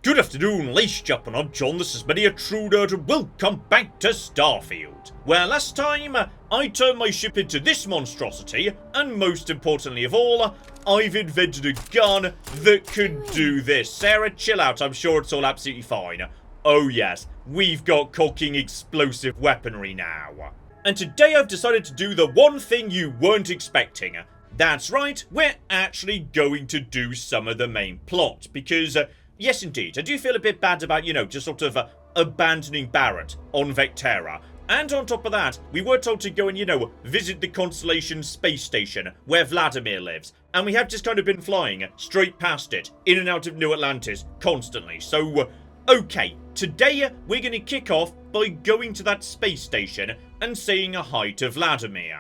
Good afternoon, ladies and gentlemen, I'm John, this is Many a True Nerd, and welcome back to Starfield, where last time I turned my ship into this monstrosity, and most importantly of all, I've invented a gun that could do this. Sarah, chill out, I'm sure it's all absolutely fine. Oh yes, we've got cooking explosive weaponry now. And today I've decided to do the one thing you weren't expecting. That's right, we're actually going to do some of the main plot, because yes, indeed. I do feel a bit bad about, just sort of abandoning Barrett on Vectera. And on top of that, we were told to go and, visit the Constellation space station where Vladimir lives. And we have just kind of been flying straight past it, in and out of New Atlantis, constantly. So, okay, today we're going to kick off by going to that space station and saying a hi to Vladimir.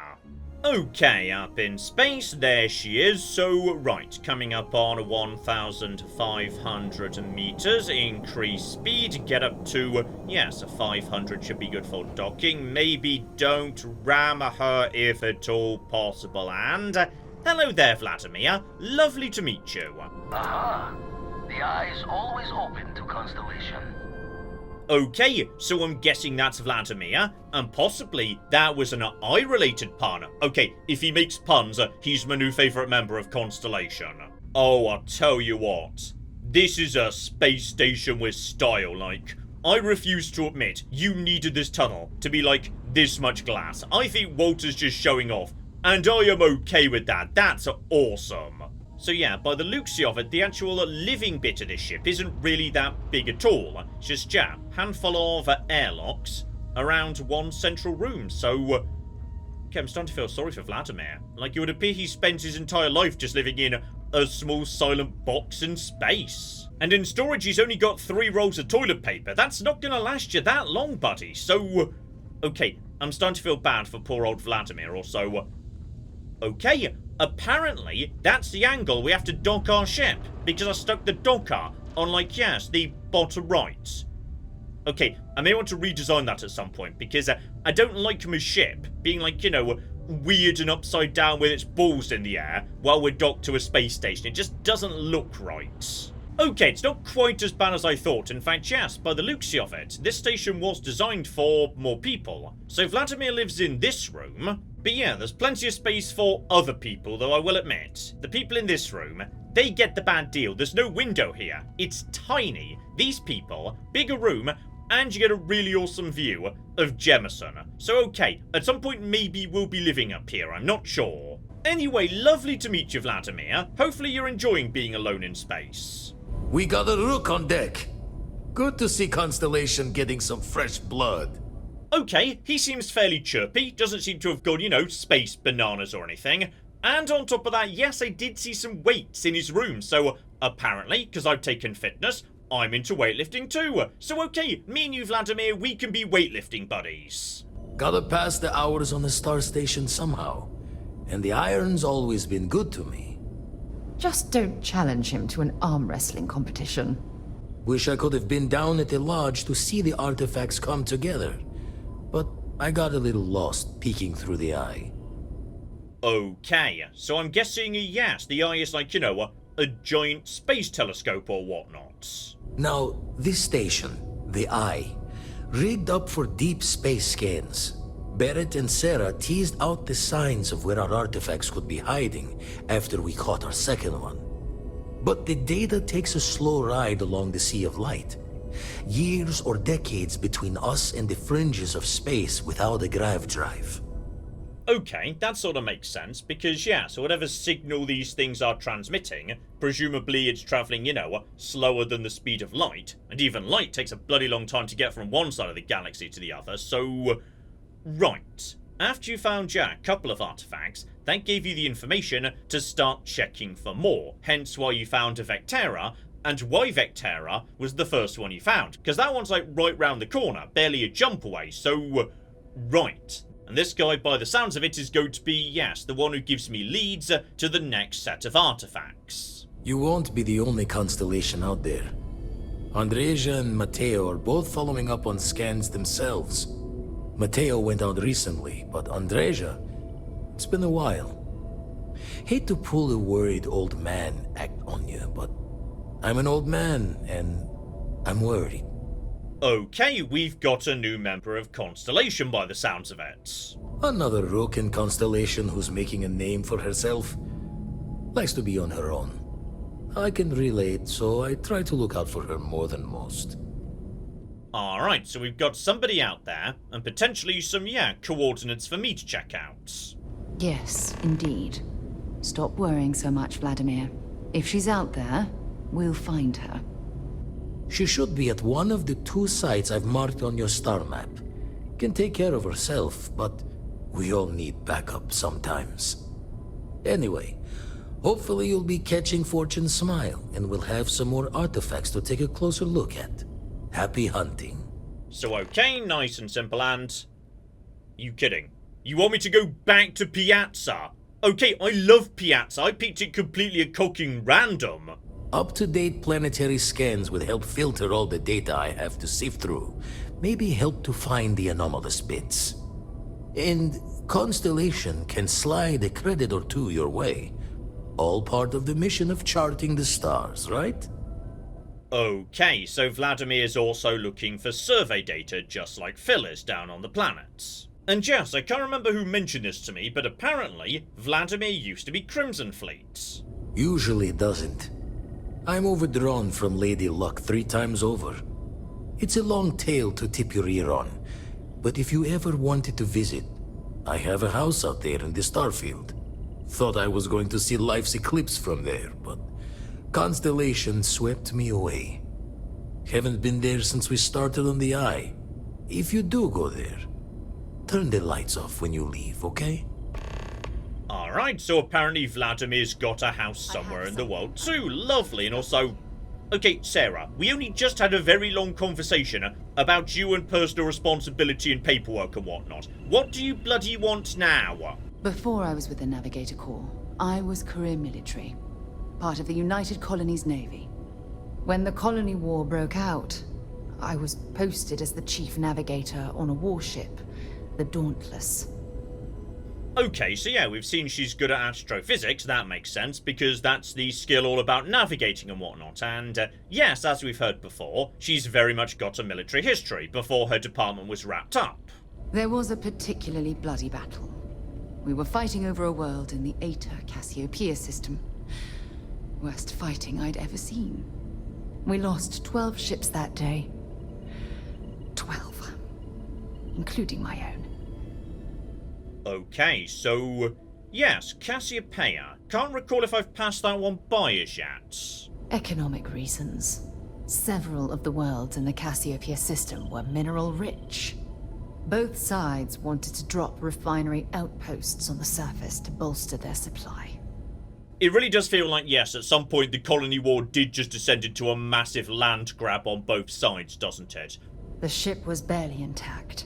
Okay, up in space, there she is. So, right, coming up on 1,500 meters, increase speed, get up to, yes, 500 should be good for docking. Maybe don't ram her if at all possible. And, hello there, Vladimir. Lovely to meet you. Aha! The eye is always open to Constellation. Okay, so I'm guessing that's Vladimir, and possibly that was an eye-related pun. Okay, if he makes puns, he's my new favourite member of Constellation. Oh, I'll tell you what. This is a space station with style, like. I refuse to admit you needed this tunnel to be like this much glass. I think Walter's just showing off, and I am okay with that. That's awesome. So yeah, by the looks of it, the actual living bit of this ship isn't really that big at all. It's just, yeah, handful of airlocks around one central room. So, okay, I'm starting to feel sorry for Vladimir. Like, it would appear he spent his entire life just living in a small silent box in space. And in storage, he's only got 3 rolls of toilet paper. That's not gonna last you that long, buddy. So, okay, I'm starting to feel bad for poor old Vladimir also. Okay. Apparently, that's the angle we have to dock our ship, because I stuck the docker on, like, yes, the bottom right. Okay, I may want to redesign that at some point, because I don't like my ship being, like, weird and upside down with its balls in the air while we're docked to a space station. It just doesn't look right. Okay, it's not quite as bad as I thought. In fact, yes, by the looks of it, this station was designed for more people. So Vladimir lives in this room. But yeah, there's plenty of space for other people, though I will admit, the people in this room, they get the bad deal. There's no window here. It's tiny. These people, bigger room, and you get a really awesome view of Jemison. So okay, at some point maybe we'll be living up here, I'm not sure. Anyway, lovely to meet you, Vladimir. Hopefully you're enjoying being alone in space. We got a rook on deck. Good to see Constellation getting some fresh blood. Okay, he seems fairly chirpy, doesn't seem to have gone, space bananas or anything. And on top of that, yes, I did see some weights in his room, so apparently, because I've taken fitness, I'm into weightlifting too. So okay, me and you, Vladimir, we can be weightlifting buddies. Gotta pass the hours on the star station somehow. And the iron's always been good to me. Just don't challenge him to an arm wrestling competition. Wish I could have been down at the lodge to see the artifacts come together. But I got a little lost peeking through the eye. Okay, so I'm guessing, yes, the eye is like, a giant space telescope or whatnot. Now, this station, the eye, rigged up for deep space scans. Barrett and Sarah teased out the signs of where our artifacts could be hiding after we caught our second one. But the data takes a slow ride along the Sea of Light. Years or decades between us and the fringes of space without a grav drive. Okay, that sort of makes sense, because yeah, so whatever signal these things are transmitting, presumably it's travelling, slower than the speed of light, and even light takes a bloody long time to get from one side of the galaxy to the other, so... Right. After you found, a couple of artifacts, that gave you the information to start checking for more, hence why you found a Vectera, and why Vectera was the first one you found, because that one's like right round the corner, barely a jump away, so... Right. And this guy, by the sounds of it, is going to be, yes, the one who gives me leads to the next set of artifacts. You won't be the only Constellation out there. Andreja and Matteo are both following up on scans themselves. Matteo went out recently, but Andreja, it's been a while. Hate to pull a worried old man act on you, but I'm an old man, and I'm worried. Okay, we've got a new member of Constellation by the sounds of it. Another rook in Constellation who's making a name for herself. Likes to be on her own. I can relate, so I try to look out for her more than most. Alright, so we've got somebody out there, and potentially some, coordinates for me to check out. Yes, indeed. Stop worrying so much, Vladimir. If she's out there, we'll find her. She should be at one of the 2 sites I've marked on your star map. Can take care of herself, but we all need backup sometimes. Anyway, hopefully you'll be catching Fortune's smile, and we'll have some more artifacts to take a closer look at. Happy hunting. So okay, nice and simple, and... You kidding? You want me to go back to Piazza? Okay, I love Piazza. I picked it completely at cocking random. Up-to-date planetary scans would help filter all the data I have to sift through. Maybe help to find the anomalous bits. And Constellation can slide a credit or 2 your way. All part of the mission of charting the stars, right? Okay, so Vladimir is also looking for survey data just like Phil is down on the planets. And yes, I can't remember who mentioned this to me, but apparently Vladimir used to be Crimson Fleet. Usually doesn't. I'm overdrawn from Lady Luck 3 times over. It's a long tale to tip your ear on, but if you ever wanted to visit, I have a house out there in the Starfield. Thought I was going to see life's eclipse from there, but Constellation swept me away. Haven't been there since we started on the Eye. If you do go there, turn the lights off when you leave, okay? Alright, so apparently Vladimir's got a house somewhere in the world too. Lovely, and also... Okay, Sarah, we only just had a very long conversation about you and personal responsibility and paperwork and whatnot. What do you bloody want now? Before I was with the Navigator Corps, I was career military, part of the United Colonies Navy. When the Colony War broke out, I was posted as the chief navigator on a warship, the Dauntless. Okay, so yeah, we've seen she's good at astrophysics. That makes sense, because that's the skill all about navigating and whatnot. And yes, as we've heard before, she's very much got a military history before her department was wrapped up. There was a particularly bloody battle. We were fighting over a world in the Eta Cassiopeia system. Worst fighting I'd ever seen. We lost 12 ships that day. 12. Including my own. Okay, so... Yes, Cassiopeia. Can't recall if I've passed that one by as yet. Economic reasons. Several of the worlds in the Cassiopeia system were mineral-rich. Both sides wanted to drop refinery outposts on the surface to bolster their supply. It really does feel like, yes, at some point the colony war did just descend into a massive land grab on both sides, doesn't it? The ship was barely intact.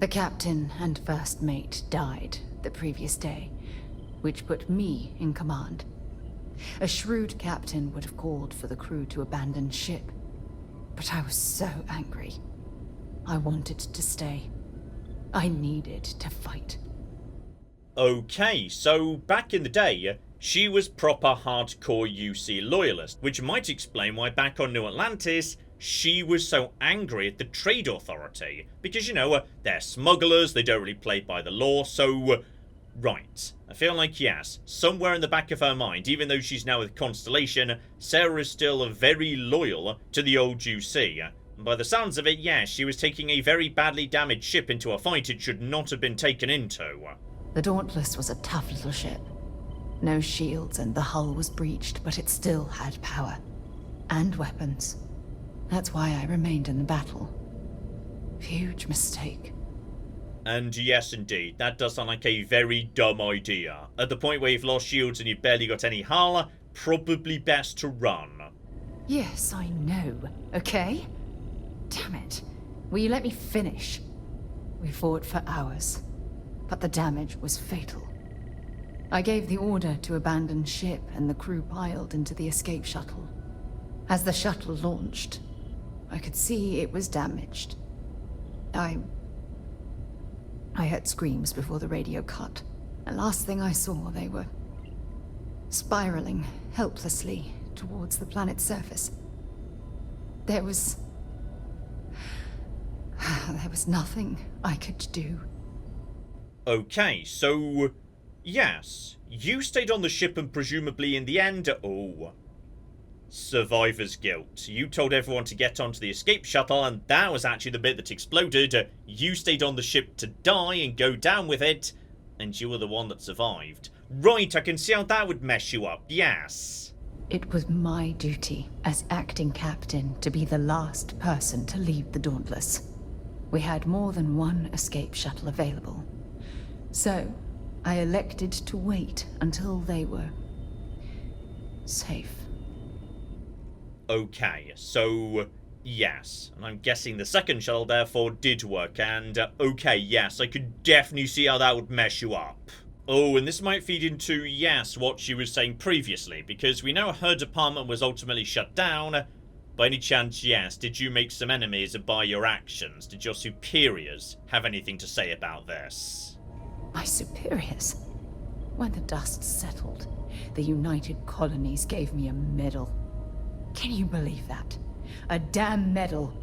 The captain and first mate died the previous day, which put me in command. A shrewd captain would have called for the crew to abandon ship, but I was so angry. I wanted to stay. I needed to fight. Okay, so back in the day, she was proper hardcore UC loyalist, which might explain why back on New Atlantis, she was so angry at the Trade Authority. Because, you know, they're smugglers, they don't really play by the law, so... Right. I feel like, yes, somewhere in the back of her mind, even though she's now with Constellation, Sarah is still very loyal to the old UC. And by the sounds of it, yes, she was taking a very badly damaged ship into a fight it should not have been taken into. The Dauntless was a tough little ship. No shields and the hull was breached, but it still had power. And weapons. That's why I remained in the battle. Huge mistake. And yes, indeed, that does sound like a very dumb idea. At the point where you've lost shields and you've barely got any hull, probably best to run. Yes, I know, okay? Damn it. Will you let me finish? We fought for hours, but the damage was fatal. I gave the order to abandon ship and the crew piled into the escape shuttle. As the shuttle launched, I could see it was damaged. I heard screams before the radio cut. The last thing I saw, they were spiraling helplessly towards the planet's surface. There was nothing I could do. Okay, so... Yes, you stayed on the ship and presumably in the end... Oh. Survivor's guilt. You told everyone to get onto the escape shuttle and that was actually the bit that exploded. You stayed on the ship to die and go down with it. And you were the one that survived. Right, I can see how that would mess you up, yes. It was my duty as acting captain to be the last person to leave the Dauntless. We had more than one escape shuttle available. So, I elected to wait until they were safe. Okay, so yes, and I'm guessing the second shuttle therefore did work, and okay, yes, I could definitely see how that would mess you up. Oh, and this might feed into, yes, what she was saying previously, because we know her department was ultimately shut down. By any chance, yes, did you make some enemies by your actions? Did your superiors have anything to say about this? My superiors? When the dust settled, the United Colonies gave me a medal. Can you believe that? A damn medal.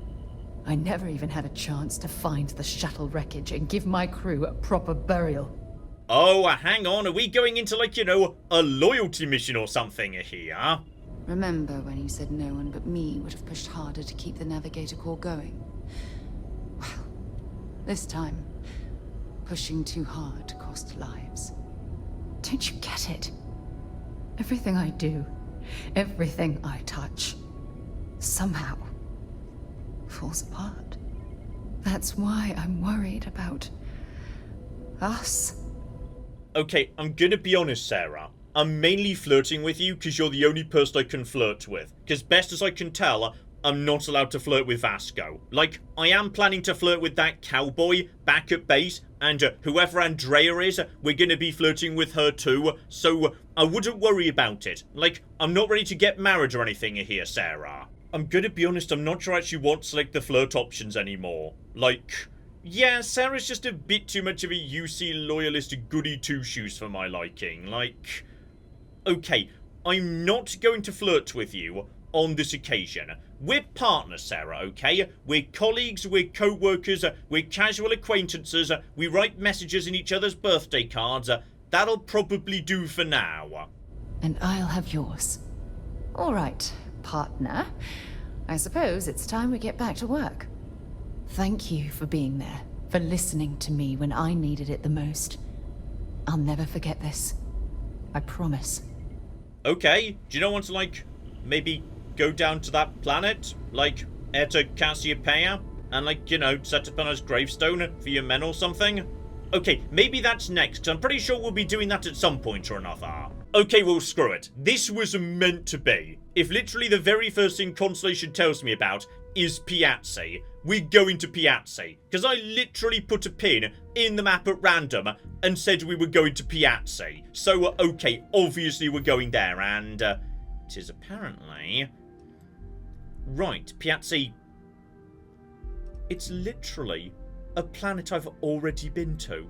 I never even had a chance to find the shuttle wreckage and give my crew a proper burial. Oh, hang on, are we going into, like, you know, a loyalty mission or something here? Remember when you said no one but me would have pushed harder to keep the Navigator Corps going? Well, this time, pushing too hard cost lives. Don't you get it? Everything I do, everything I touch, somehow falls apart. That's why I'm worried about us. Okay, I'm gonna be honest, Sarah. I'm mainly flirting with you because you're the only person I can flirt with. Because best as I can tell, I'm not allowed to flirt with Vasco. Like, I am planning to flirt with that cowboy back at base, and whoever Andrea is, we're gonna be flirting with her too, so I wouldn't worry about it. Like, I'm not ready to get married or anything here, Sarah. I'm gonna be honest, I'm not sure I actually want to select the flirt options anymore. Like... yeah, Sarah's just a bit too much of a UC loyalist goody two-shoes for my liking. Like, okay, I'm not going to flirt with you on this occasion. We're partners, Sarah, okay? We're colleagues, we're co-workers, we're casual acquaintances, we write messages in each other's birthday cards. That'll probably do for now. And I'll have yours. All right, partner. I suppose it's time we get back to work. Thank you for being there, for listening to me when I needed it the most. I'll never forget this. I promise. Okay, do you not want to, like, maybe go down to that planet? Like, Eta Cassiopeia? And, like, you know, set up on his gravestone for your men or something? Okay, maybe that's next, 'cause I'm pretty sure we'll be doing that at some point or another. Okay, well, screw it. This was meant to be. If literally the very first thing Constellation tells me about is Piazzi, we're going to Piazzi. Because I literally put a pin in the map at random and said we were going to Piazzi. So, okay, obviously we're going there, and it is apparently... right, Piazzi... it's literally a planet I've already been to.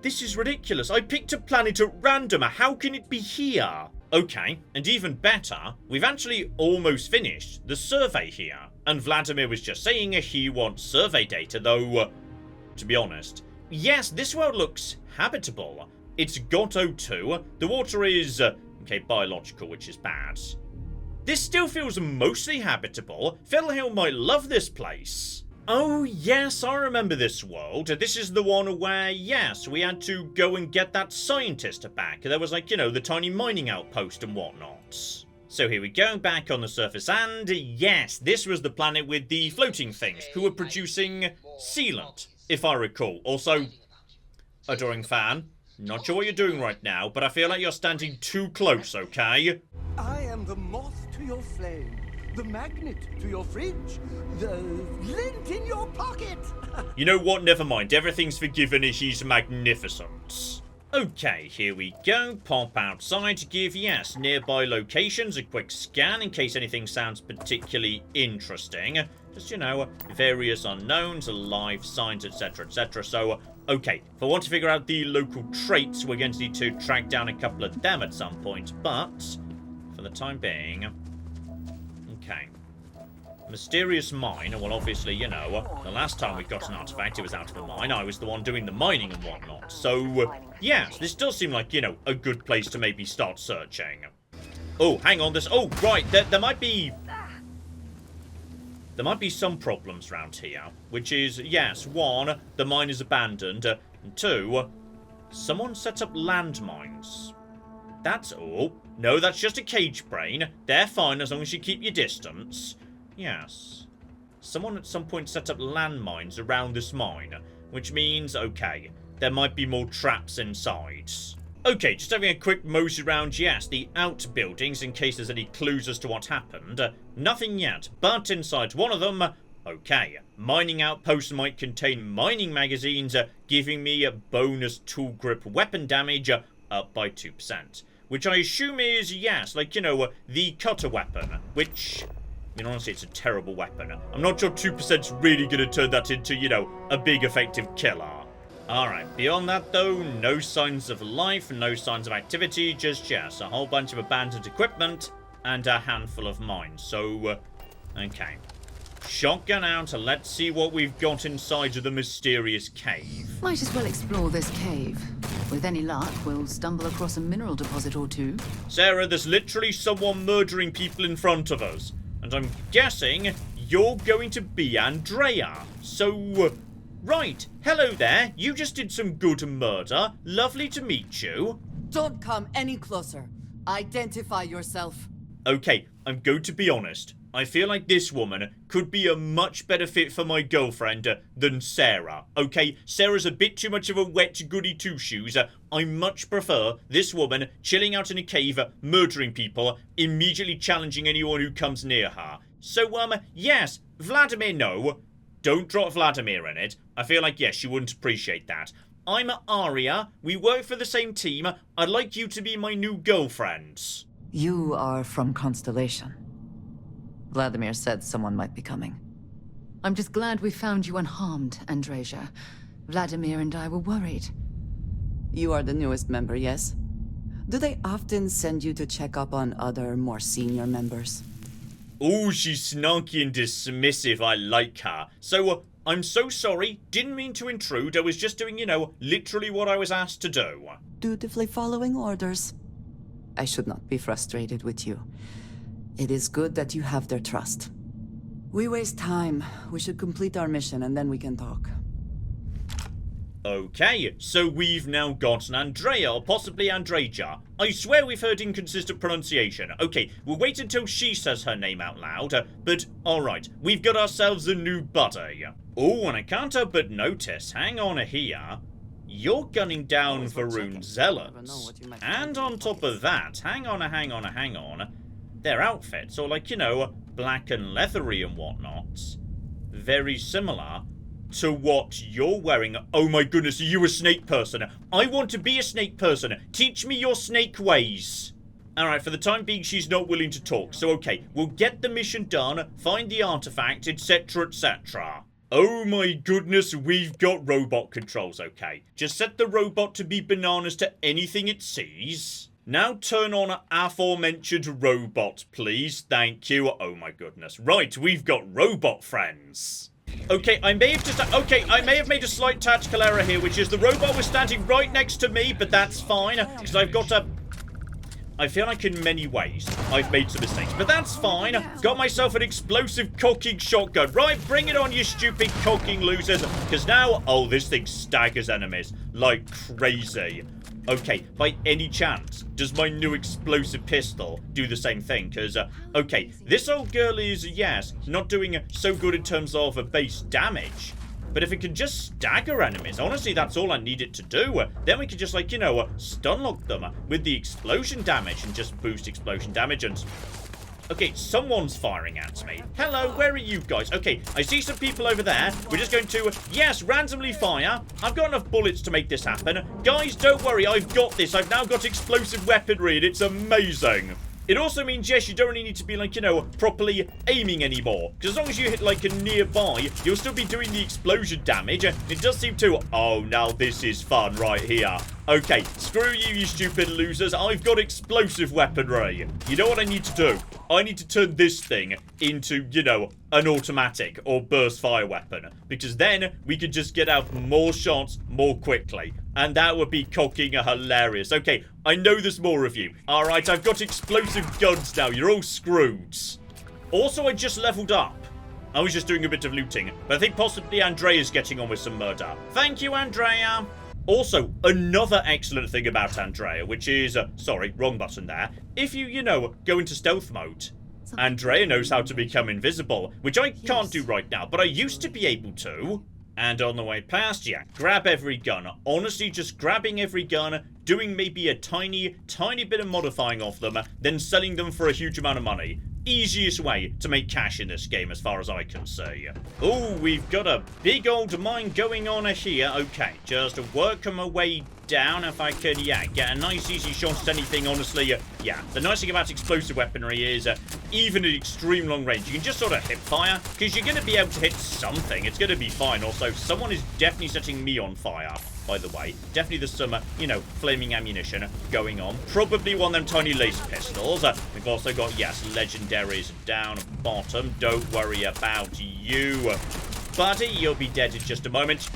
This is ridiculous. I picked a planet at random. How can it be here? Okay, and even better, we've actually almost finished the survey here. And Vladimir was just saying he wants survey data, though, to be honest, yes, this world looks habitable. It's got O2, the water is, okay, biological, which is bad. This still feels mostly habitable. Philhill might love this place. Oh, yes, I remember this world. This is the one where, yes, we had to go and get that scientist back. There was, like, you know, the tiny mining outpost and whatnot. So here we go, back on the surface, and yes, this was the planet with the floating things, who were producing sealant, if I recall. Also, adoring fan, not sure what you're doing right now, but I feel like you're standing too close, okay? I am the moth to your flame, the magnet to your fridge, the lint in your pocket. You know what, never mind, everything's forgiven if she's magnificent. Okay, here we go. Pop outside to give, yes, nearby locations a quick scan in case anything sounds particularly interesting. Just, you know, various unknowns, life signs, etc, etc. So, okay, if I want to figure out the local traits, we're going to need to track down a couple of them at some point. But, for the time being... okay. Mysterious mine. Well, obviously, you know, the last time we got an artifact, it was out of a mine. I was the one doing the mining and whatnot. So, yes, this does seem like, you know, a good place to maybe start searching. Oh, hang on, oh, right, there might be... There might be some problems around here, which is, yes, 1, the mine is abandoned, and 2, someone set up landmines. That's... Oh, no, that's just a cage brain. They're fine as long as you keep your distance. Yes. Someone at some point set up landmines around this mine, which means, okay, there might be more traps inside. Okay, just having a quick mosey around, yes, the outbuildings in case there's any clues as to what happened. Nothing yet, but inside one of them, okay, mining outpost might contain mining magazines, giving me a bonus tool grip weapon damage up by 2%. Which I assume is, yes, like, you know, the cutter weapon, which... I mean, honestly, it's a terrible weapon. I'm not sure 2% is really going to turn that into, you know, a big effective killer. Alright, beyond that, though, no signs of life, no signs of activity, just, yes, a whole bunch of abandoned equipment and a handful of mines. So, okay. Shotgun out, and let's see what we've got inside of the mysterious cave. Might as well explore this cave. With any luck, we'll stumble across a mineral deposit or two. Sarah, there's literally someone murdering people in front of us. And I'm guessing you're going to be Andrea. So, right. Hello there. You just did some good murder. Lovely to meet you. Don't come any closer. Identify yourself. Okay, I'm going to be honest. I feel like this woman could be a much better fit for my girlfriend than Sarah. Okay, Sarah's a bit too much of a wet goody two-shoes. I much prefer this woman chilling out in a cave, murdering people, immediately challenging anyone who comes near her. So, yes, Vladimir, no. Don't drop Vladimir in it. I feel like, yes, you wouldn't appreciate that. I'm Arya. We work for the same team. I'd like you to be my new girlfriend. You are from Constellation. Vladimir said someone might be coming. I'm just glad we found you unharmed, Andreja. Vladimir and I were worried. You are the newest member, yes? Do they often send you to check up on other, more senior members? Oh, she's snarky and dismissive. I like her. So, I'm so sorry. Didn't mean to intrude. I was just doing, you know, literally what I was asked to do. Dutifully following orders. I should not be frustrated with you. It is good that you have their trust. We waste time. We should complete our mission and then we can talk. Okay, so we've now got an Andrea, or possibly Andreja. I swear we've heard inconsistent pronunciation. Okay, we'll wait until she says her name out loud, but alright, we've got ourselves a new buddy. Oh, and I can't help but notice, hang on here, you're gunning down for Rune Zealots. And on top of that, hang on, their outfits, or like, you know, black and leathery and whatnot, very similar to what you're wearing. Oh my goodness, are you a snake person? I want to be a snake person. Teach me your snake ways. Alright, for the time being, she's not willing to talk. So, okay, we'll get the mission done, find the artifact, etc., etc. Oh my goodness, we've got robot controls, okay. Just set the robot to be bananas to anything it sees. Now turn on aforementioned robot, please. Thank you. Oh my goodness. Right, we've got robot friends. Okay, I may have made a slight tactical error here, which is the robot was standing right next to me, but that's fine, because I've got a... I feel like in many ways I've made some mistakes, but that's fine. Got myself an explosive cocking shotgun. Right, bring it on, you stupid cocking losers, because now, oh, this thing staggers enemies like crazy. Okay, by any chance, does my new explosive pistol do the same thing? Because, okay, this old girl is, yes, not doing so good in terms of base damage. But if it can just stagger enemies, honestly, that's all I need it to do. Then we can just, like, you know, stun lock them with the explosion damage and just boost explosion damage and... Okay, someone's firing at me. Hello, where are you guys? Okay, I see some people over there. We're just going to, yes, randomly fire. I've got enough bullets to make this happen. Guys, don't worry, I've got this. I've now got explosive weaponry and it's amazing. It also means, yes, you don't really need to be, like, you know, properly aiming anymore. Because as long as you hit, like, a nearby, you'll still be doing the explosion damage. It does seem to... Oh, now this is fun right here. Okay, screw you, you stupid losers. I've got explosive weaponry. You know what I need to do? I need to turn this thing into, you know, an automatic or burst fire weapon. Because then we could just get out more shots more quickly. And that would be cocking hilarious. Okay, I know there's more of you. Alright, I've got explosive guns now. You're all screwed. Also, I just leveled up. I was just doing a bit of looting. But I think possibly Andrea's getting on with some murder. Thank you, Andrea. Also, another excellent thing about Andrea, which is... sorry, wrong button there. If you know, go into stealth mode, Andrea knows how to become invisible, which I can't do right now, but I used to be able to. And on the way past, yeah, grab every gun. Honestly, just grabbing every gun, doing maybe a tiny bit of modifying of them, then selling them for a huge amount of money. Easiest way to make cash in this game as far as I can see. Oh, we've got a big old mine going on here. Okay, just work my way down if I can, yeah, get a nice easy shot at anything, honestly. Yeah, the nice thing about explosive weaponry is even at extreme long range, you can just sort of hip fire, because you're going to be able to hit something. It's going to be fine. Also, someone is definitely setting me on fire, by the way. Definitely there's some, you know, flaming ammunition going on. Probably one of them tiny laser pistols. We've also got, yes, legendaries down bottom. Don't worry about you, buddy. You'll be dead in just a moment.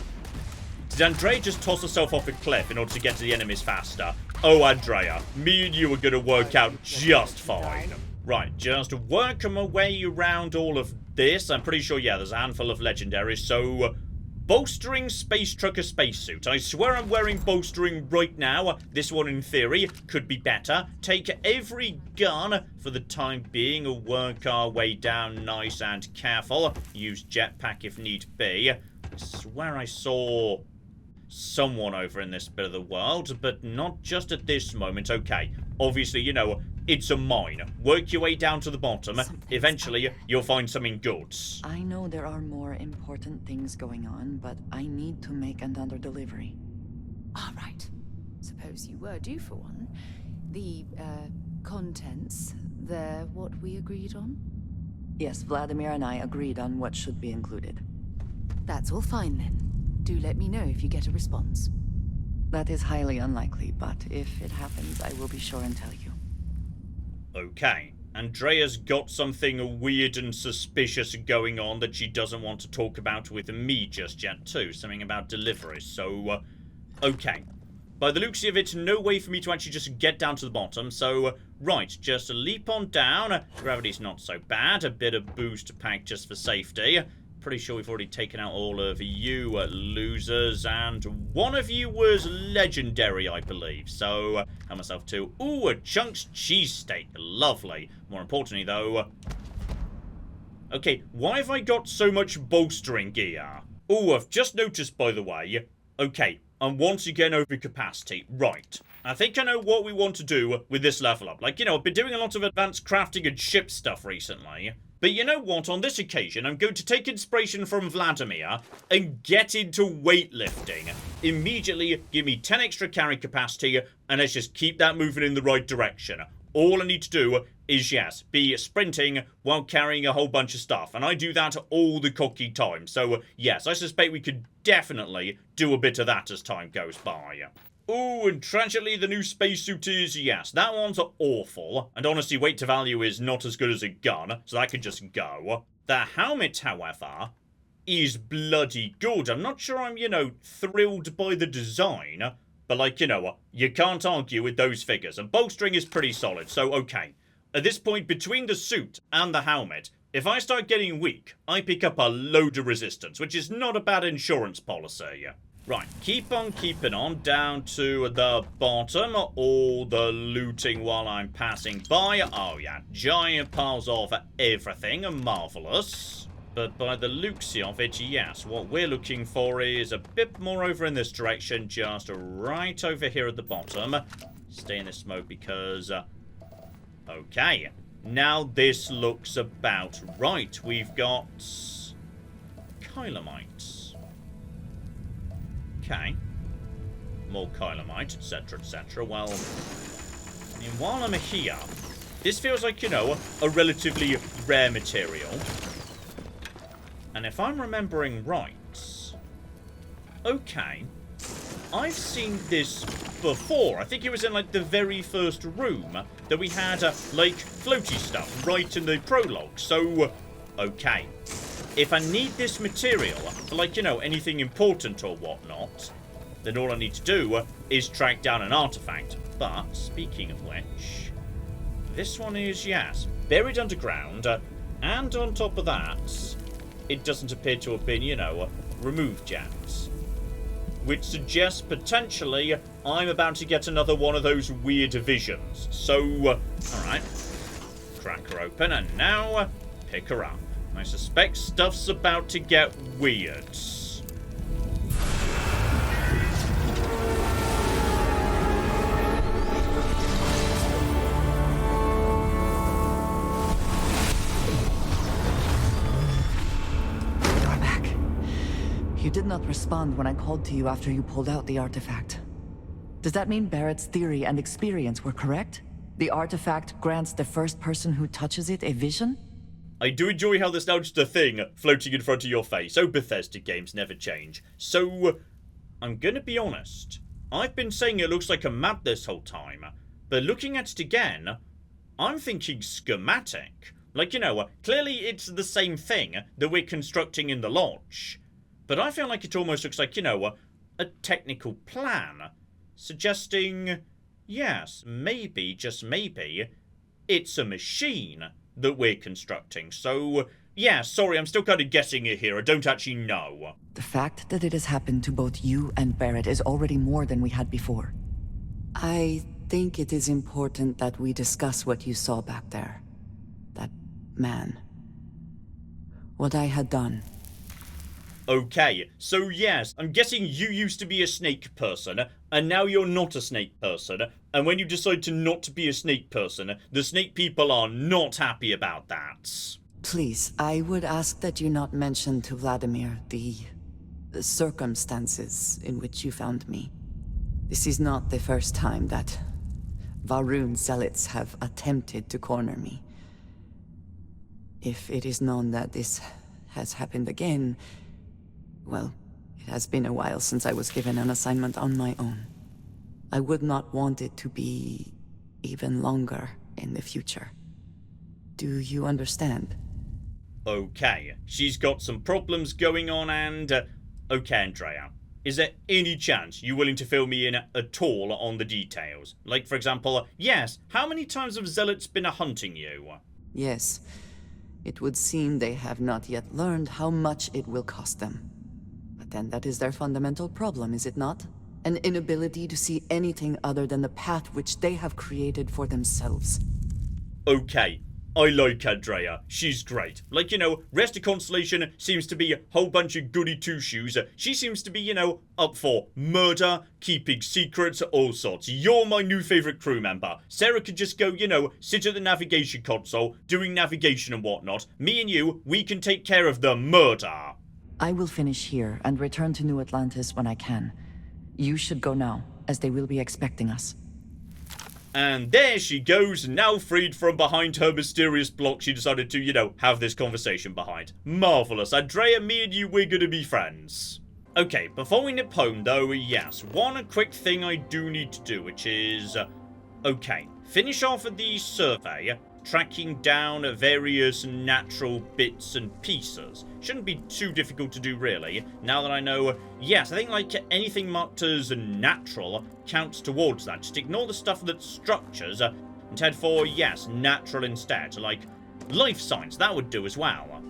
Did Andrea just toss herself off a cliff in order to get to the enemies faster? Oh, Andrea, me and you are going to work out just fine. Right, just work my way around all of this. I'm pretty sure, yeah, there's a handful of legendaries, so... bolstering space trucker spacesuit. I swear I'm wearing bolstering right now. This one, in theory, could be better. Take every gun for the time being. We'll work our way down nice and careful. Use jetpack if need be. I swear I saw someone over in this bit of the world, but not just at this moment. Okay, obviously, you know, it's a mine. Work your way down to the bottom. Eventually, you'll find something good. I know there are more important things going on, but I need to make another delivery. All right. Suppose you were due for one. The, contents, they're what we agreed on? Yes, Vladimir and I agreed on what should be included. That's all fine then. Do let me know if you get a response. That is highly unlikely, but if it happens, I will be sure and tell you. Okay. Andrea's got something weird and suspicious going on that she doesn't want to talk about with me just yet, too. Something about deliveries, so... okay. By the looks of it, no way for me to actually just get down to the bottom, so... right, just a leap on down. Gravity's not so bad. A bit of boost pack just for safety. Pretty sure we've already taken out all of you losers, and one of you was legendary, I believe. So, help myself to, ooh, a Chunks cheesesteak. Lovely. More importantly, though... okay, why have I got so much bolstering gear? Ooh, I've just noticed, by the way. Okay, I'm once again over capacity. Right. I think I know what we want to do with this level up. Like, you know, I've been doing a lot of advanced crafting and ship stuff recently. But you know what? On this occasion, I'm going to take inspiration from Vladimir and get into weightlifting. Immediately, give me 10 extra carry capacity, and let's just keep that moving in the right direction. All I need to do is, yes, be sprinting while carrying a whole bunch of stuff. And I do that all the cocky time. So, yes, I suspect we could definitely do a bit of that as time goes by. Ooh, and tragically, the new spacesuit is, yes, that one's awful. And honestly, weight to value is not as good as a gun, so that could just go. The helmet, however, is bloody good. I'm not sure I'm, you know, thrilled by the design, but, like, you know, you can't argue with those figures. And bolstering is pretty solid, so okay. At this point, between the suit and the helmet, if I start getting weak, I pick up a load of resistance, which is not a bad insurance policy. Right, keep on keeping on down to the bottom. All the looting while I'm passing by. Oh yeah, giant piles of everything. Marvellous. But by the looks of it, yes, what we're looking for is a bit more over in this direction. Just right over here at the bottom. Stay in this mode because... okay. Now this looks about right. We've got... Kylomite. Okay. More Kylomite, etc., etc. Well, I mean, while I'm here, This feels like, you know, a relatively rare material. And if I'm remembering right... Okay. I've seen this before. I think it was in, like, the very first room that we had, like, floaty stuff right in the prologue. So, okay. If I need this material for, like, you know, anything important or whatnot, then all I need to do is track down an artifact. But, speaking of which, this one is, yes, buried underground, and on top of that, it doesn't appear to have been, you know, removed yet. Which suggests potentially I'm about to get another one of those weird visions. So, alright, crack her open, and now pick her up. I suspect stuff's about to get weird. You're back. You did not respond when I called to you after you pulled out the artifact. Does that mean Barrett's theory and experience were correct? The artifact grants the first person who touches it a vision? I do enjoy how there's now just a thing floating in front of your face. Oh, Bethesda games never change. So, I'm gonna be honest. I've been saying it looks like a map this whole time, but looking at it again, I'm thinking schematic. Like, you know, clearly it's the same thing that we're constructing in the lodge. But I feel like it almost looks like, you know, a technical plan. Suggesting, yes, maybe, just maybe, it's a machine that we're constructing. So, yeah, sorry, I'm still kind of guessing it here. I don't actually know. The fact that it has happened to both you and Barrett is already more than we had before. I think it is important that we discuss what you saw back there. That man. What I had done. Okay, so yes, I'm guessing you used to be a snake person, and now you're not a snake person, and when you decide to not be a snake person, the snake people are not happy about that. Please, I would ask that you not mention to Vladimir the circumstances in which you found me. This is not the first time that Varun zealots have attempted to corner me. If it is known that this has happened again, well, it has been a while since I was given an assignment on my own. I would not want it to be even longer in the future. Do you understand? Okay, she's got some problems going on and... okay, Andrea. Is there any chance you're willing to fill me in at all on the details? Like, for example, yes, how many times have zealots been hunting you? Yes. It would seem they have not yet learned how much it will cost them. But then that is their fundamental problem, is it not? An inability to see anything other than the path which they have created for themselves. Okay, I like Andrea. She's great. Like, you know, Rest of Constellation seems to be a whole bunch of goody two-shoes. She seems to be, you know, up for murder, keeping secrets, all sorts. You're my new favourite crew member. Sarah could just go, you know, sit at the navigation console, doing navigation and whatnot. Me and you, we can take care of the murder. I will finish here and return to New Atlantis when I can. You should go now, as they will be expecting us. And there she goes, now freed from behind her mysterious block she decided to, you know, have this conversation behind. Marvellous. Andrea, me and you, we're gonna be friends. Okay, before we nip home, though, yes, one quick thing I do need to do, which is... okay, finish off the survey, tracking down various natural bits and pieces. Shouldn't be too difficult to do, really, now that I know... yes, I think, like, anything marked as natural counts towards that. Just ignore the stuff that's structures and head for, yes, natural instead. Like, life signs, that would do as well.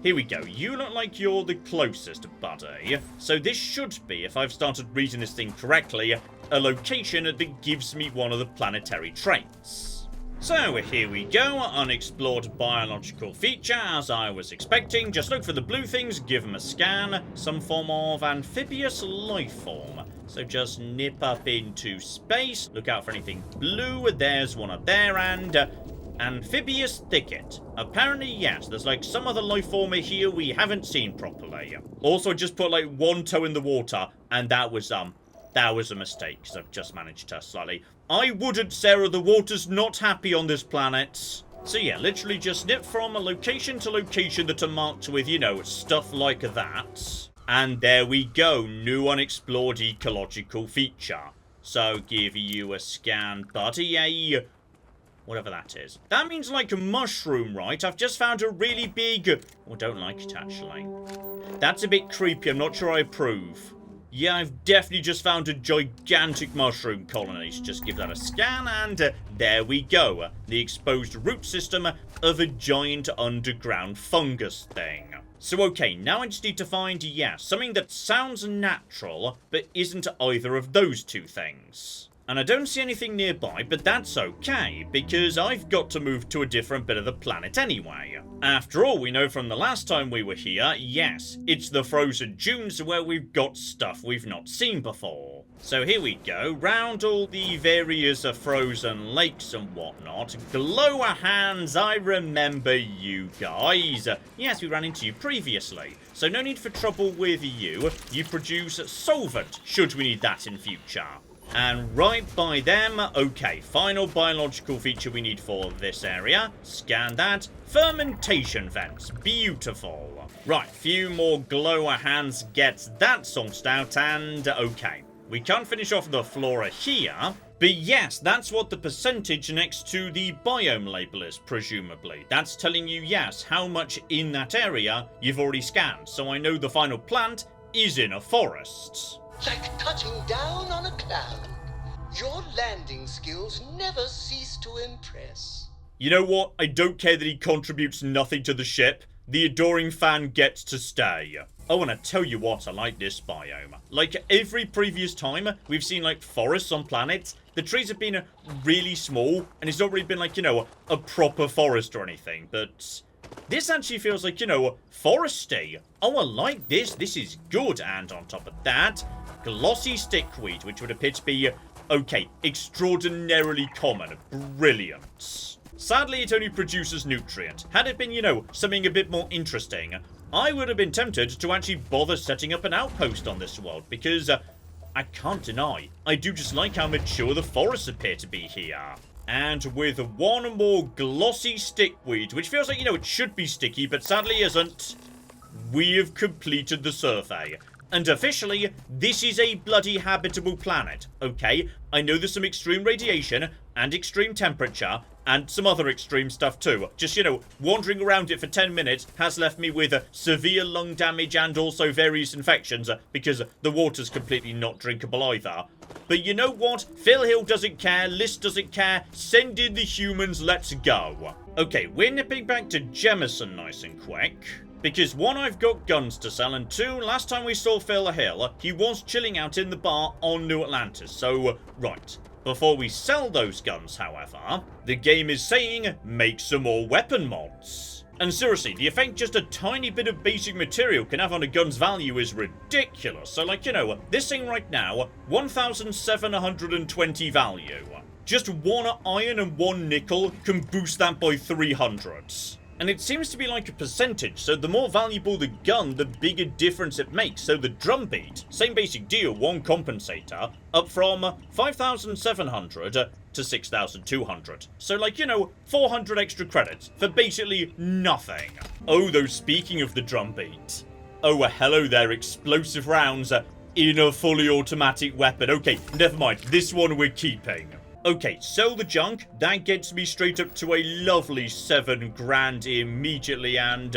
Here we go. You look like you're the closest, buddy. So this should be, if I've started reading this thing correctly, a location that gives me one of the planetary traits. So here we go, unexplored biological feature, as I was expecting. Just look for the blue things, give them a scan. Some form of amphibious life form. So just nip up into space, look out for anything blue. There's one up there, and amphibious thicket. Apparently, yes, there's like some other life form here we haven't seen properly. Also, I just put like one toe in the water, and that was that was a mistake, because I've just managed to slightly... I wouldn't, Sarah, the water's not happy on this planet. So yeah, literally just nip from a location to location that are marked with, you know, stuff like that. And there we go, new unexplored ecological feature. So give you a scan, buddy, whatever that is. That means like a mushroom, right? I've just found a really big... Oh, I don't like it, actually. That's a bit creepy, I'm not sure I approve. Yeah, I've definitely just found a gigantic mushroom colony. So just give that a scan, and there we go. The exposed root system of a giant underground fungus thing. So okay, now I just need to find, yeah, something that sounds natural, but isn't either of those two things. And I don't see anything nearby, but that's okay, because I've got to move to a different bit of the planet anyway. After all, we know from the last time we were here, yes, it's the frozen dunes where we've got stuff we've not seen before. So here we go, round all the various frozen lakes and whatnot. Glower hands, I remember you guys. Yes, we ran into you previously, so no need for trouble with you. You produce solvent, should we need that in future. And right by them, okay, final biological feature we need for this area. Scan that. Fermentation vents. Beautiful. Right, few more glower hands gets that sorted out, and okay. We can't finish off the flora here, but yes, that's what the percentage next to the biome label is, presumably. That's telling you, yes, how much in that area you've already scanned, so I know the final plant is in a forest. Like touching down on a cloud. Your landing skills never cease to impress. You know what? I don't care that he contributes nothing to the ship. The adoring fan gets to stay. Oh, and I tell you what, I like this biome. Like every previous time we've seen like forests on planets, the trees have been really small, and it's not really been like, you know, a proper forest or anything, but... this actually feels like, you know, foresty. Oh, I like this. This is good. And on top of that, glossy stickweed, which would appear to be, okay, extraordinarily common. Brilliant. Sadly, it only produces nutrient. Had it been, you know, something a bit more interesting, I would have been tempted to actually bother setting up an outpost on this world, because I can't deny, I do just like how mature the forests appear to be here. And with one more glossy stickweed, which feels like, you know, it should be sticky, but sadly isn't, we have completed the survey. And officially, this is a bloody habitable planet, okay? I know there's some extreme radiation, and extreme temperature, and some other extreme stuff too. Just, you know, wandering around it for 10 minutes has left me with severe lung damage and also various infections, because the water's completely not drinkable either. But you know what? Phil Hill doesn't care, List doesn't care, send in the humans, let's go. Okay, we're nipping back to Jemison nice and quick. Because one, I've got guns to sell, and two, last time we saw Phil Hill, he was chilling out in the bar on New Atlantis, so, right. Before we sell those guns, however, the game is saying, make some more weapon mods. And seriously, the effect just a tiny bit of basic material can have on a gun's value is ridiculous. So like, you know, this thing right now, 1,720 value. Just one iron and one nickel can boost that by 300. And it seems to be like a percentage, so the more valuable the gun, the bigger difference it makes. So the drumbeat, same basic deal, one compensator, up from 5,700 to 6,200. So like, you know, 400 extra credits for basically nothing. Oh, though, speaking of the drumbeat. Oh, hello there, explosive rounds in a fully automatic weapon. Okay, never mind, this one we're keeping. Okay, sell the junk. That gets me straight up to a lovely 7 grand immediately, and...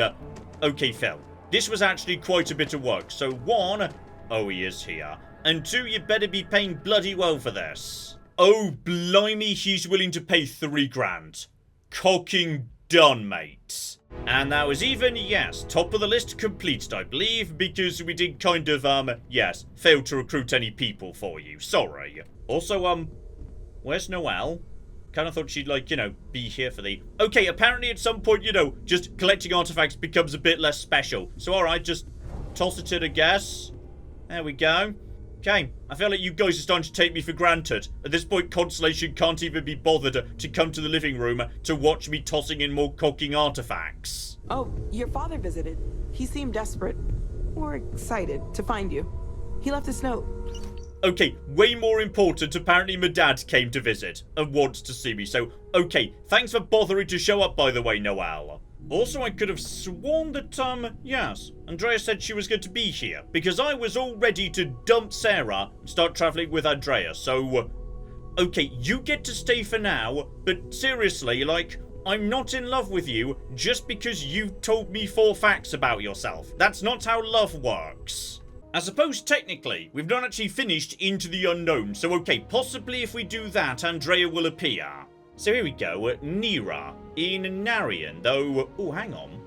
okay, Phil. This was actually quite a bit of work. So, one... oh, he is here. And two, you better be paying bloody well for this. Oh, blimey, he's willing to pay 3 grand. Cocking done, mate. And that was even, yes, top of the list completed, I believe, because we did kind of, yes, fail to recruit any people for you. Sorry. Also, where's Noelle? Kind of thought she'd, like, you know, be here for the... okay, apparently at some point, you know, just collecting artifacts becomes a bit less special. So, alright, just toss it in, I guess. There we go. Okay, I feel like you guys are starting to take me for granted. At this point, Constellation can't even be bothered to come to the living room to watch me tossing in more cocking artifacts. Oh, your father visited. He seemed desperate. Or excited to find you. He left this note. Okay, way more important, apparently my dad came to visit and wants to see me. So, okay, thanks for bothering to show up, by the way, Noelle. Also, I could have sworn that, yes, Andrea said she was going to be here, because I was all ready to dump Sarah and start traveling with Andrea, so, okay, you get to stay for now, but seriously, like, I'm not in love with you just because you told me 4 facts about yourself. That's not how love works. I suppose technically, we've not actually finished Into the Unknown, so okay, possibly if we do that, Andrea will appear. So here we go, Nira, in Narian, though, oh, hang on.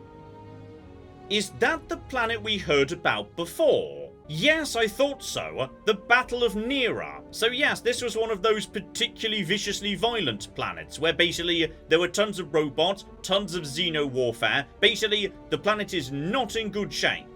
Is that the planet we heard about before? Yes, I thought so, the Battle of Nira. So yes, this was one of those particularly viciously violent planets, where basically there were tons of robots, tons of xeno-warfare. Basically, the planet is not in good shape.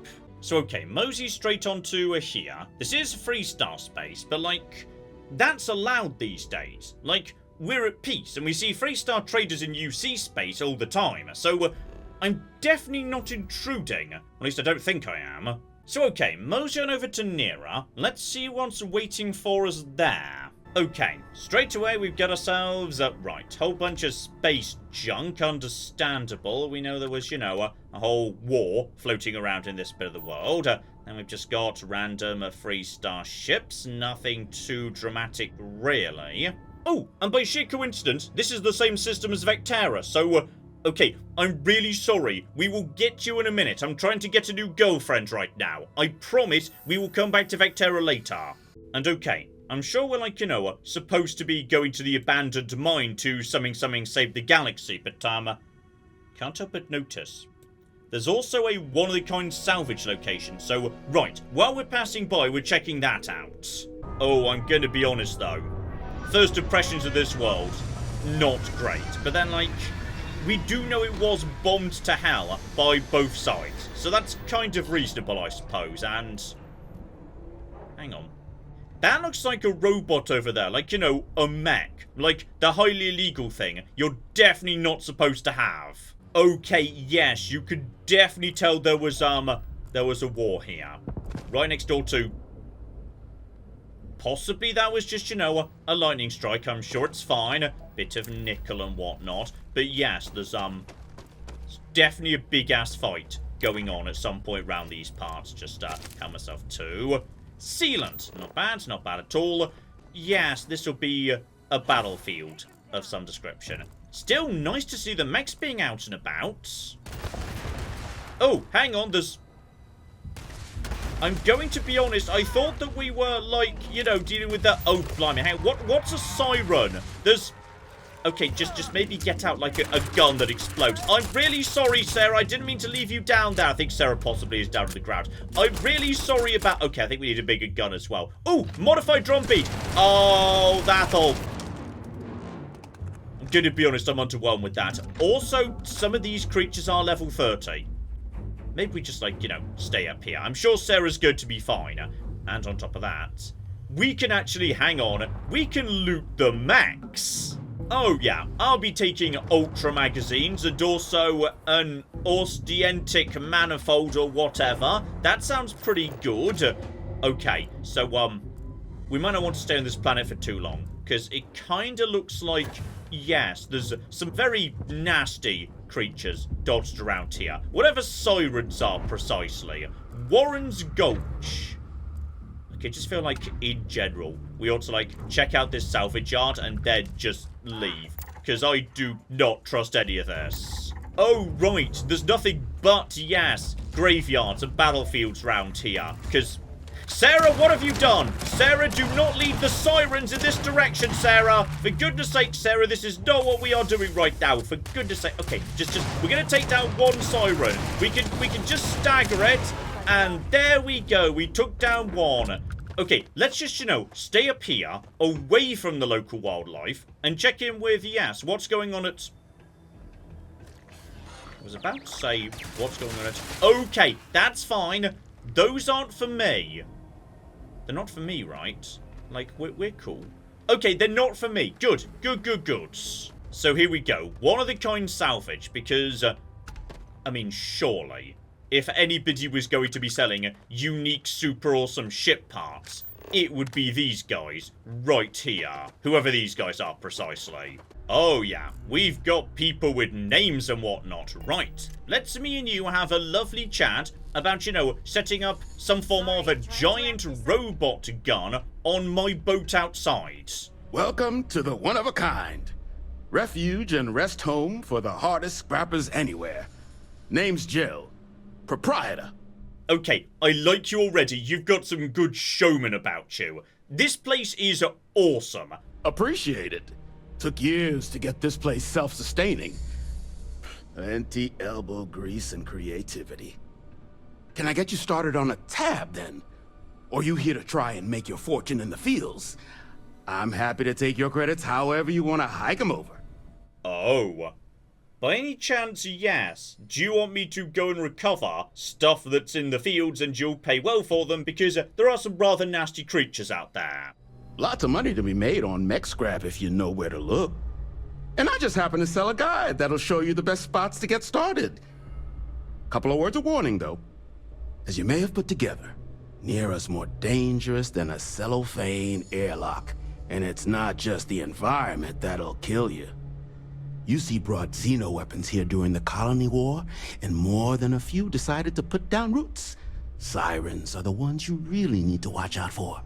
So okay, mosey straight onto here. This is free star space, but like, that's allowed these days. Like, we're at peace, and we see 3-star traders in UC space all the time, so I'm definitely not intruding. At least I don't think I am. So okay, mosey on over to Nira. Let's see what's waiting for us there. Okay, straight away we've got ourselves, right, whole bunch of space junk, understandable. We know there was, you know, a whole war floating around in this bit of the world. And we've just got random 3-star ships, nothing too dramatic really. Oh, and by sheer coincidence, this is the same system as Vectera, so, okay, I'm really sorry. We will get you in a minute. I'm trying to get a new girlfriend right now. I promise we will come back to Vectera later. And okay, I'm sure we're like, you know, supposed to be going to the abandoned mine to something save the galaxy, but, can't help but notice. There's also a one-of-a-kind salvage location, so, right, while we're passing by, we're checking that out. Oh, I'm gonna be honest, though. First impressions of this world, not great. But then, like, we do know it was bombed to hell by both sides. So that's kind of reasonable, I suppose. And hang on. That looks like a robot over there. Like, you know, a mech. Like, the highly illegal thing you're definitely not supposed to have. Okay, yes, you could definitely tell there was a war here. Right next door to... Possibly that was just, you know, a lightning strike. I'm sure it's fine. A bit of nickel and whatnot. But yes, there's definitely a big-ass fight going on at some point around these parts. Just count myself 2. Sealant. Not bad at all. Yes, this will be a battlefield of some description. Still nice to see the mechs being out and about. Oh, hang on, there's... I'm going to be honest, I thought that we were, like, you know, dealing with the... Oh, blimey, hang on, what's a siren? There's... Okay, just maybe get out, like, a gun that explodes. I'm really sorry, Sarah, I didn't mean to leave you down there. I think Sarah possibly is down to the ground. I'm really sorry about... Okay, I think we need a bigger gun as well. Oh, modified drum beat. Oh, that'll... I'm going to be honest, I'm underwhelmed with that. Also, some of these creatures are level 30. Maybe we just, like, you know, stay up here. I'm sure Sarah's going to be fine. And on top of that, we can actually, hang on, we can loot the mechs. Oh, yeah, I'll be taking Ultra magazines and also an Ostientic manifold or whatever. That sounds pretty good. Okay, so, we might not want to stay on this planet for too long, because it kind of looks like, yes, there's some very nasty creatures dodged around here. Whatever sirens are precisely. Warren's Gulch. Okay, just feel like, in general, we ought to, like, check out this salvage yard and then just leave. Because I do not trust any of this. Oh, right, there's nothing but, yes, graveyards and battlefields round here. Because... Sarah, what have you done? Sarah, do not lead the sirens in this direction, Sarah. For goodness sake, Sarah, this is not what we are doing right now. For goodness sake. Okay, just we're gonna take down one siren. We can just stagger it, and there we go. We took down one. Okay, let's just, you know, stay up here, away from the local wildlife, and check in with, yes, what's going on at... I was about to say what's going on at... Okay, that's fine. Those aren't for me. They're not for me, right? Like, we're cool. Okay, they're not for me. Good. So here we go. One of the kind salvage, because, I mean, surely, if anybody was going to be selling unique, super awesome ship parts, it would be these guys right here. Whoever these guys are precisely. Oh yeah, we've got people with names and whatnot. Right, let's me and you have a lovely chat about, you know, setting up some form of a giant robot gun on my boat outside. Welcome to the one-of-a-kind. Refuge and rest home for the hardest scrappers anywhere. Name's Jill. Proprietor. Okay, I like you already. You've got some good showman about you. This place is awesome. Appreciate it. Took years to get this place self-sustaining. Plenty elbow grease and creativity. Can I get you started on a tab, then? Or you here to try and make your fortune in the fields? I'm happy to take your credits however you want to hike them over. Oh. By any chance, yes. Do you want me to go and recover stuff that's in the fields and you'll pay well for them because there are some rather nasty creatures out there? Lots of money to be made on mech scrap if you know where to look. And I just happen to sell a guide that'll show you the best spots to get started. Couple of words of warning, though. As you may have put together, Nira's more dangerous than a cellophane airlock. And it's not just the environment that'll kill you. UC brought xeno weapons here during the Colony War, and more than a few decided to put down roots. Sirens are the ones you really need to watch out for.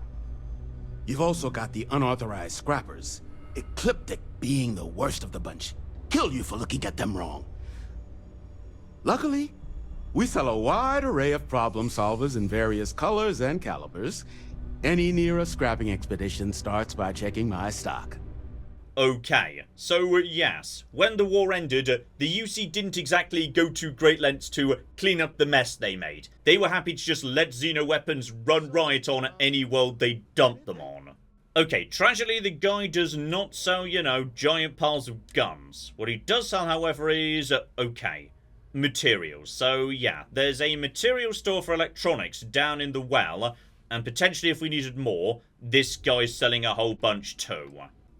You've also got the unauthorized scrappers, Ecliptic being the worst of the bunch. Kill you for looking at them wrong. Luckily, we sell a wide array of problem solvers in various colors and calibers. Any Nira scrapping expedition starts by checking my stock. Okay, so yes, when the war ended, the UC didn't exactly go to great lengths to clean up the mess they made. They were happy to just let xeno weapons run riot on any world they dumped them on. Okay, tragically the guy does not sell, you know, giant piles of guns. What he does sell, however, is, materials. So yeah, there's a material store for electronics down in the well, and potentially if we needed more, this guy's selling a whole bunch too.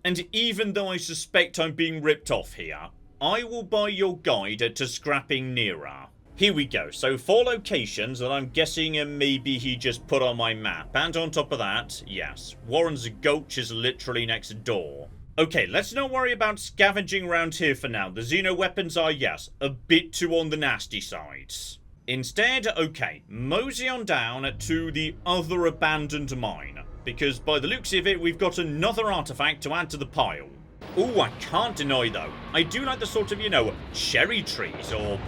And even though I suspect I'm being ripped off here, I will buy your guide to scrapping Nira. Here we go, so 4 locations that I'm guessing maybe he just put on my map. And on top of that, yes, Warren's Gulch is literally next door. Okay, let's not worry about scavenging around here for now. The xeno weapons are, yes, a bit too on the nasty sides. Instead, okay, mosey on down to the other abandoned mine. Because by the looks of it, we've got another artifact to add to the pile. Ooh, I can't deny though, I do like the sort of, you know, cherry trees, or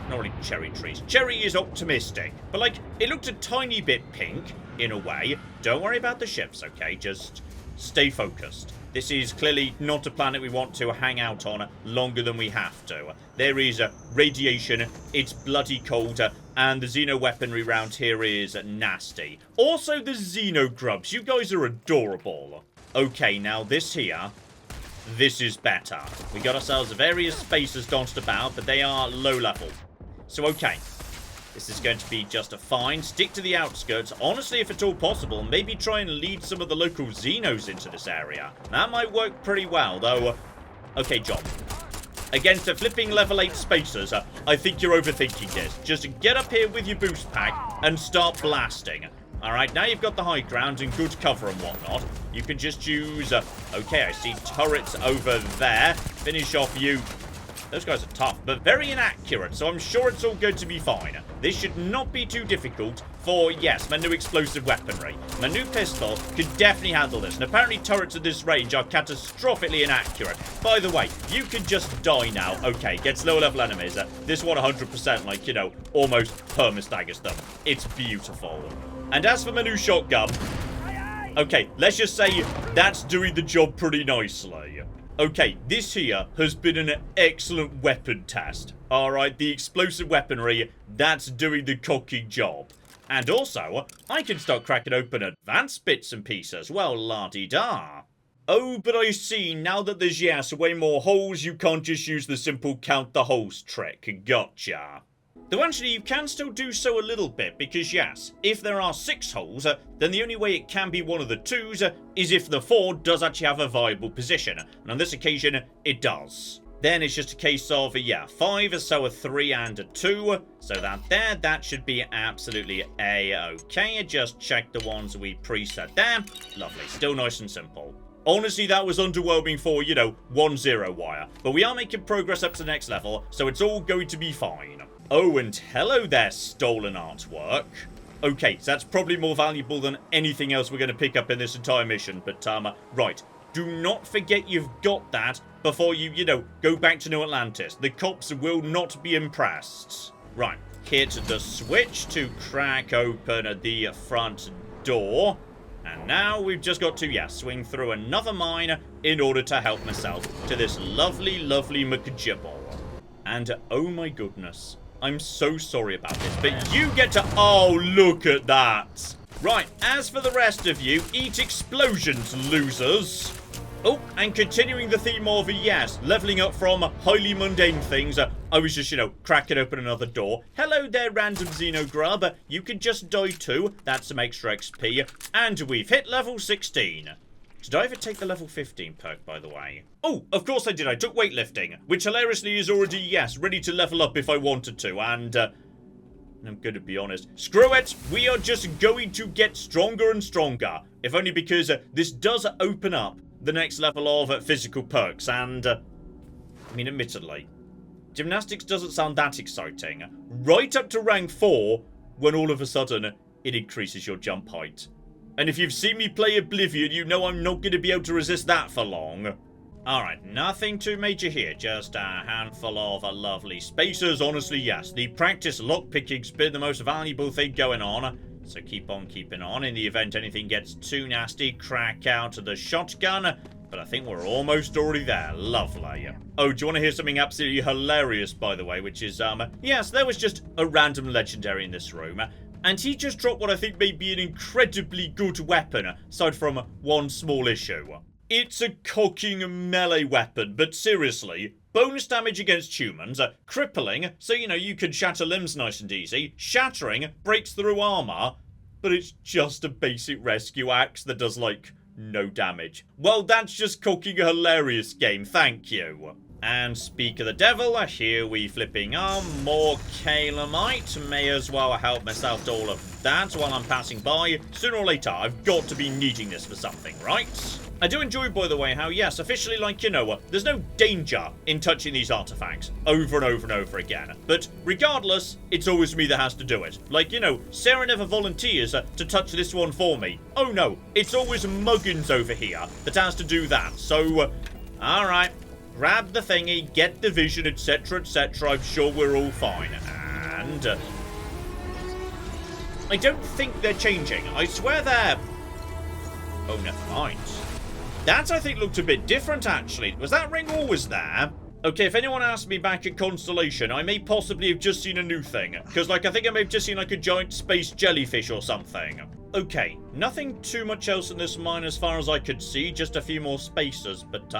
not really cherry trees. Cherry is optimistic, but like, it looked a tiny bit pink, in a way. Don't worry about the ships, okay? Just stay focused. This is clearly not a planet we want to hang out on longer than we have to. There is radiation, it's bloody cold, and the xeno weaponry around here is nasty. Also the xeno grubs, you guys are adorable. Okay, now this here, this is better. We got ourselves various spaces dotted about, but they are low level. So okay, this is going to be just a fine. Stick to the outskirts. Honestly, if at all possible, maybe try and lead some of the local Xenos into this area. That might work pretty well, though. Okay, John. Against a flipping level 8 spacers, I think you're overthinking this. Just get up here with your boost pack and start blasting. Alright, now you've got the high ground and good cover and whatnot. You can just use... okay, I see turrets over there. Finish off you. Those guys are tough, but very inaccurate, so I'm sure it's all going to be fine. This should not be too difficult for, yes, my new explosive weaponry. My new pistol could definitely handle this, and apparently turrets at this range are catastrophically inaccurate. By the way, you can just die now. Okay, gets lower level enemies. This one 100%, like, you know, almost perma-staggers them. It's beautiful. And as for my new shotgun, okay, let's just say that's doing the job pretty nicely. Okay, this here has been an excellent weapon test. Alright, the explosive weaponry, that's doing the cocky job. And also, I can start cracking open advanced bits and pieces. Well, la-di-da. Oh, but I see, now that there's, yes, way more holes, you can't just use the simple count the holes trick. Gotcha. Though actually, you can still do so a little bit, because yes, if there are 6 holes, then the only way it can be one of the 2s is if the 4 does actually have a viable position, and on this occasion, it does. Then it's just a case of, yeah, 5, so a 3 and a 2. So that should be absolutely A-okay. Just check the ones we preset there. Lovely, still nice and simple. Honestly, that was underwhelming for, 1-0 wire. But we are making progress up to the next level, so it's all going to be fine. Oh, and hello there, stolen artwork. Okay, so that's probably more valuable than anything else we're going to pick up in this entire mission. But, right. Do not forget you've got that before you, go back to New Atlantis. The cops will not be impressed. Right. Hit the switch to crack open the front door. And now we've just got to, swing through another mine in order to help myself to this lovely, lovely McGibble. And, oh my goodness. I'm so sorry about this, but you get to... Oh, look at that. Right, as for the rest of you, eat explosions, losers. Oh, and continuing the theme of, yes, leveling up from highly mundane things, I was just, cracking open another door. Hello there, random Xenogrub. You can just die too. That's some extra XP. And we've hit level 16. Did I ever take the level 15 perk, by the way? Oh, of course I did. I took weightlifting, which hilariously is already, yes, ready to level up if I wanted to. And I'm going to be honest. Screw it. We are just going to get stronger and stronger. If only because this does open up the next level of physical perks. And, I mean, admittedly, gymnastics doesn't sound that exciting. Right up to rank 4, when all of a sudden it increases your jump height. And if you've seen me play Oblivion, you know I'm not going to be able to resist that for long. Alright, nothing too major here. Just a handful of lovely spacers. Honestly, yes, the practice lockpicking's been the most valuable thing going on. So keep on keeping on. In the event anything gets too nasty, crack out the shotgun. But I think we're almost already there. Lovely. Oh, do you want to hear something absolutely hilarious, by the way? Which is, yes, there was just a random legendary in this room. And he just dropped what I think may be an incredibly good weapon, aside from one small issue. It's a cocking melee weapon, but seriously, bonus damage against humans, crippling, so you can shatter limbs nice and easy, shattering, breaks through armor, but it's just a basic rescue axe that does, no damage. Well, that's just cocking a hilarious game, thank you. And speak of the devil, here we flipping on, more Calamite. May as well help myself to all of that while I'm passing by. Sooner or later, I've got to be needing this for something, right? I do enjoy, by the way, how, yes, officially, there's no danger in touching these artifacts over and over and over again. But regardless, it's always me that has to do it. Sarah never volunteers to touch this one for me. Oh no, it's always Muggins over here that has to do that. So, alright. Grab the thingy, get the vision, etc., etc. I'm sure we're all fine. And I don't think they're changing. I swear they're... Oh, never mind. That, I think, looked a bit different, actually. Was that ring always there? Okay, if anyone asked me back at Constellation, I may possibly have just seen a new thing. Because, I think I may have just seen, a giant space jellyfish or something. Okay, nothing too much else in this mine as far as I could see. Just a few more spacers, but,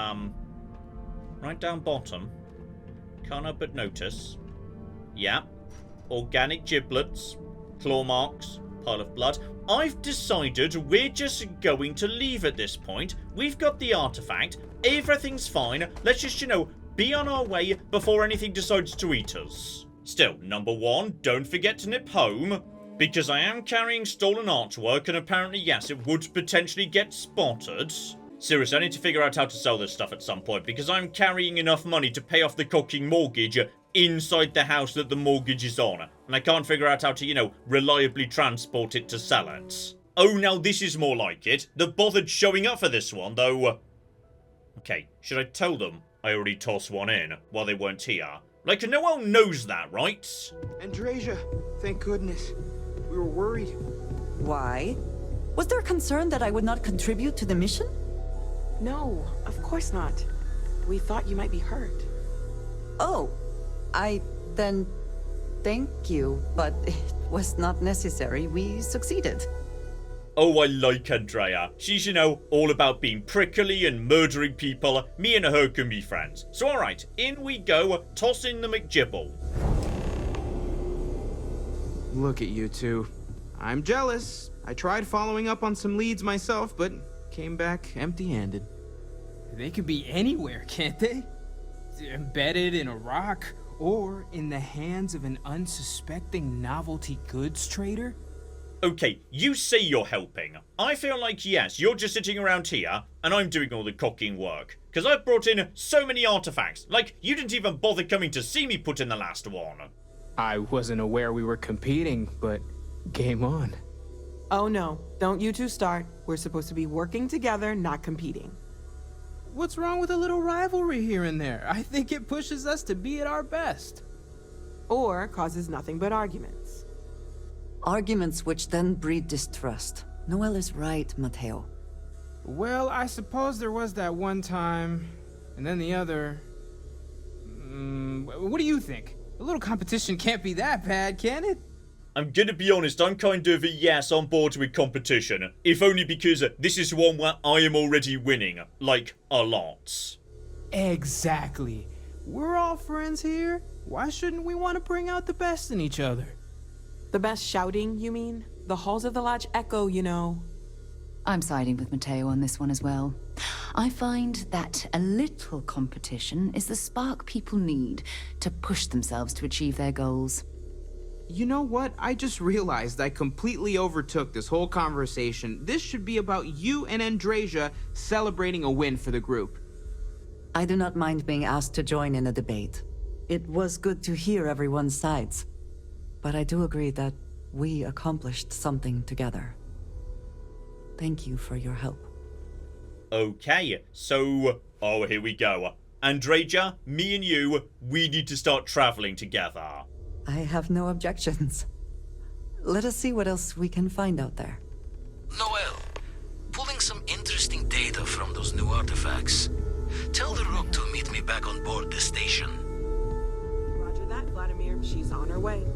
right down bottom. Can't help but notice. Yeah. Organic giblets. Claw marks. Pile of blood. I've decided we're just going to leave at this point. We've got the artifact. Everything's fine. Let's just, be on our way before anything decides to eat us. Still, number 1, don't forget to nip home. Because I am carrying stolen artwork and apparently, yes, it would potentially get spotted. Seriously, I need to figure out how to sell this stuff at some point because I'm carrying enough money to pay off the cocking mortgage inside the house that the mortgage is on. And I can't figure out how to, reliably transport it to sell it. Oh, now this is more like it. They're bothered showing up for this one, though. Okay, should I tell them I already tossed one in while they weren't here? No one knows that, right? Andresia, thank goodness. We were worried. Why? Was there a concern that I would not contribute to the mission? No, of course not. We thought you might be hurt. Oh, then thank you, but it was not necessary. We succeeded. Oh, I like Andrea. She's, all about being prickly and murdering people. Me and her can be friends. So alright, in we go, toss in the McGibble. Look at you two. I'm jealous. I tried following up on some leads myself, but came back empty-handed. They could be anywhere, can't they? embedded in a rock or in the hands of an unsuspecting novelty goods trader? Okay, you say you're helping. I feel like, yes, you're just sitting around here, and I'm doing all the cooking work. Because I've brought in so many artifacts. Like, you didn't even bother coming to see me put in the last one. I wasn't aware we were competing, but game on. Oh no, don't you two start. We're supposed to be working together, not competing. What's wrong with a little rivalry here and there? I think it pushes us to be at our best. Or causes nothing but arguments. Arguments which then breed distrust. Noel is right, Mateo. Well, I suppose there was that one time, and then the other. What do you think? A little competition can't be that bad, can it? I'm gonna be honest, I'm kind of a yes on board with competition. If only because this is one where I am already winning. Like, a lot. Exactly. We're all friends here. Why shouldn't we want to bring out the best in each other? The best shouting, you mean? The halls of the lodge echo, you know. I'm siding with Mateo on this one as well. I find that a little competition is the spark people need to push themselves to achieve their goals. You know what? I just realized I completely overtook this whole conversation. This should be about you and Andreja celebrating a win for the group. I do not mind being asked to join in a debate. It was good to hear everyone's sides. But I do agree that we accomplished something together. Thank you for your help. Okay, so... Oh, here we go. Andreja, me and you, we need to start traveling together. I have no objections. Let us see what else we can find out there. Noel, pulling some interesting data from those new artifacts. Tell the Rook to meet me back on board the station. Roger that, Vladimir. She's on her way.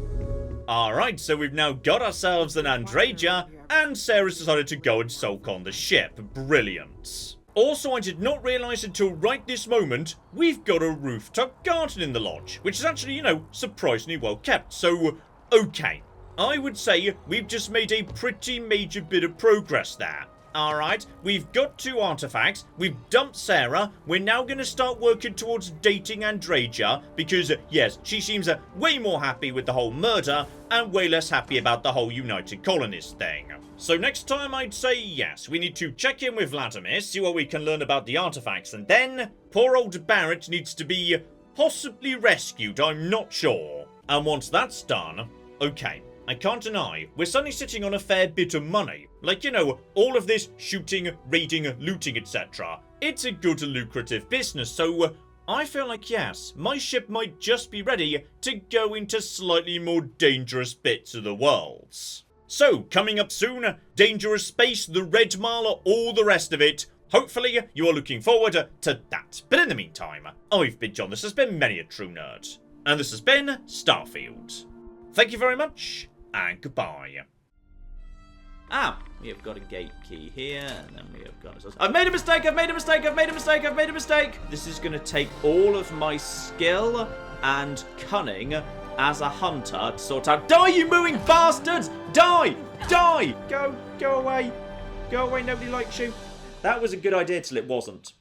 Alright, so we've now got ourselves an Andreja, and Sarah's decided to go and sulk on the ship. Brilliant. Also, I did not realise until right this moment, we've got a rooftop garden in the lodge, which is actually, you know, surprisingly well kept. So, okay. I would say we've just made a pretty major bit of progress there. Alright, we've got 2 artifacts, we've dumped Sarah, we're now going to start working towards dating Andreja, because, yes, she seems way more happy with the whole murder, and way less happy about the whole United Colonists thing. So next time I'd say yes, we need to check in with Vladimir, see what we can learn about the artifacts, and then poor old Barrett needs to be possibly rescued, I'm not sure. And once that's done, okay. I can't deny, we're suddenly sitting on a fair bit of money. Like, you know, all of this shooting, raiding, looting, etc. It's a good lucrative business, so I feel like, yes, my ship might just be ready to go into slightly more dangerous bits of the world. So, coming up soon, Dangerous Space, the Red Mile, all the rest of it. Hopefully, you are looking forward to that. But in the meantime, I've been John, this has been Many a True Nerd. And this has been Starfield. Thank you very much, and goodbye. We have got a gate key here, and then we have got... I've made a mistake, I've made a mistake, I've made a mistake, I've made a mistake! This is going to take all of my skill and cunning as a hunter to sort out... Die, you mooing bastards! Die! Die! Go away. Go away, nobody likes you. That was a good idea till it wasn't.